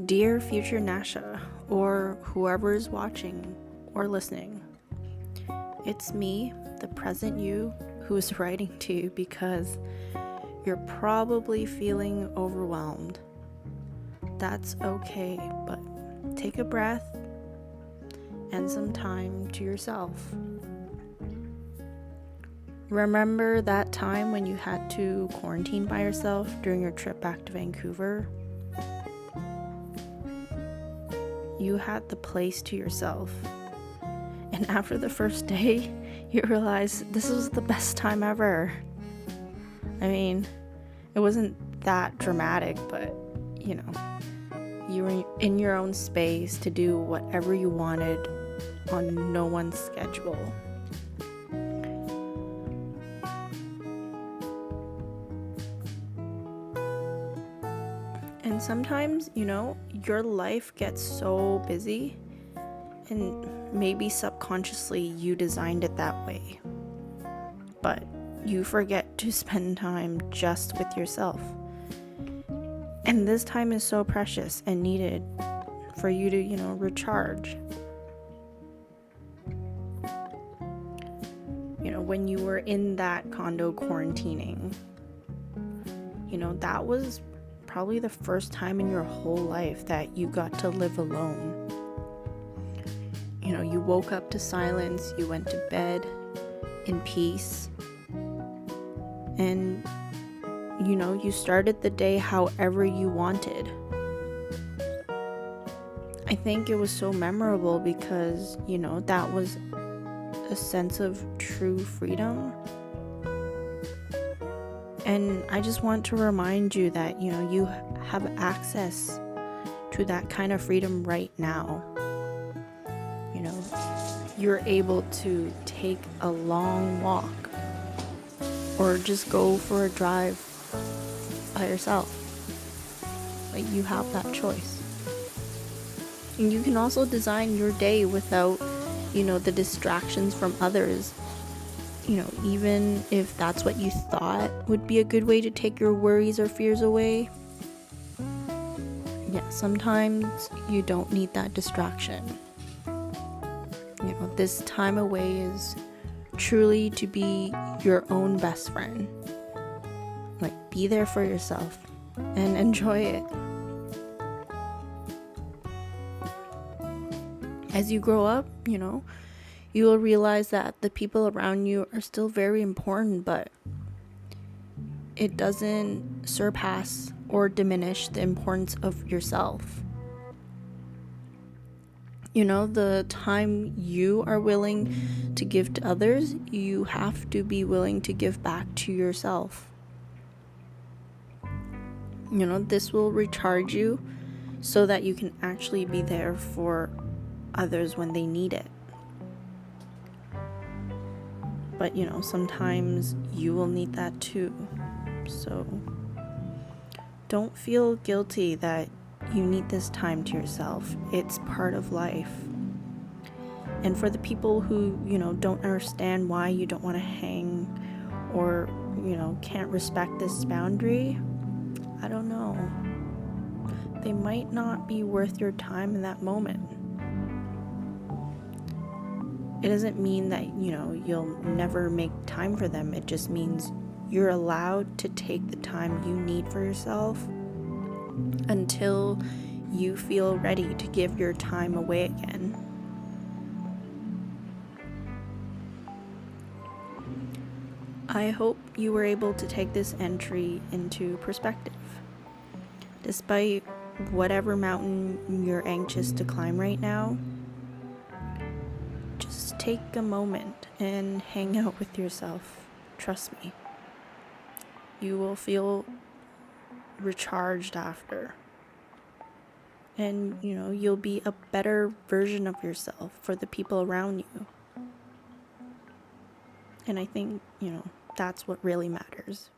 Dear future Nasha, or whoever is watching or listening, it's me, the present you, who is writing to you because you're probably feeling overwhelmed. That's okay, but take a breath and some time to yourself. Remember that time when you had to quarantine by yourself during your trip back to Vancouver? You had the place to yourself. And after the first day, you realized this was the best time ever. I mean, it wasn't that dramatic, but you were in your own space to do whatever you wanted on no one's schedule. And sometimes, your life gets so busy, and maybe subconsciously you designed it that way. But you forget to spend time just with yourself. And this time is so precious and needed for you to, recharge. When you were in that condo quarantining, that was probably the first time in your whole life that you got to live alone. You woke up to silence, you went to bed in peace, and you started the day however you wanted. I think it was so memorable because, that was a sense of true freedom. And I just want to remind you that, you have access to that kind of freedom right now. You're able to take a long walk or just go for a drive by yourself. Like, you have that choice. And you can also design your day without, the distractions from others. Even if that's what you thought would be a good way to take your worries or fears away. Yeah, sometimes you don't need that distraction. This time away is truly to be your own best friend. Like, be there for yourself and enjoy it. As you grow up, you will realize that the people around you are still very important, but it doesn't surpass or diminish the importance of yourself. The time you are willing to give to others, you have to be willing to give back to yourself. This will recharge you so that you can actually be there for others when they need it. But, sometimes you will need that too. So don't feel guilty that you need this time to yourself. It's part of life. And for the people who, don't understand why you don't want to hang or, can't respect this boundary, I don't know. They might not be worth your time in that moment. It doesn't mean that, you'll never make time for them. It just means you're allowed to take the time you need for yourself until you feel ready to give your time away again. I hope you were able to take this entry into perspective. Despite whatever mountain you're anxious to climb right now, just take a moment and hang out with yourself. Trust me. You will feel recharged after. And, you'll be a better version of yourself for the people around you. And I think, that's what really matters.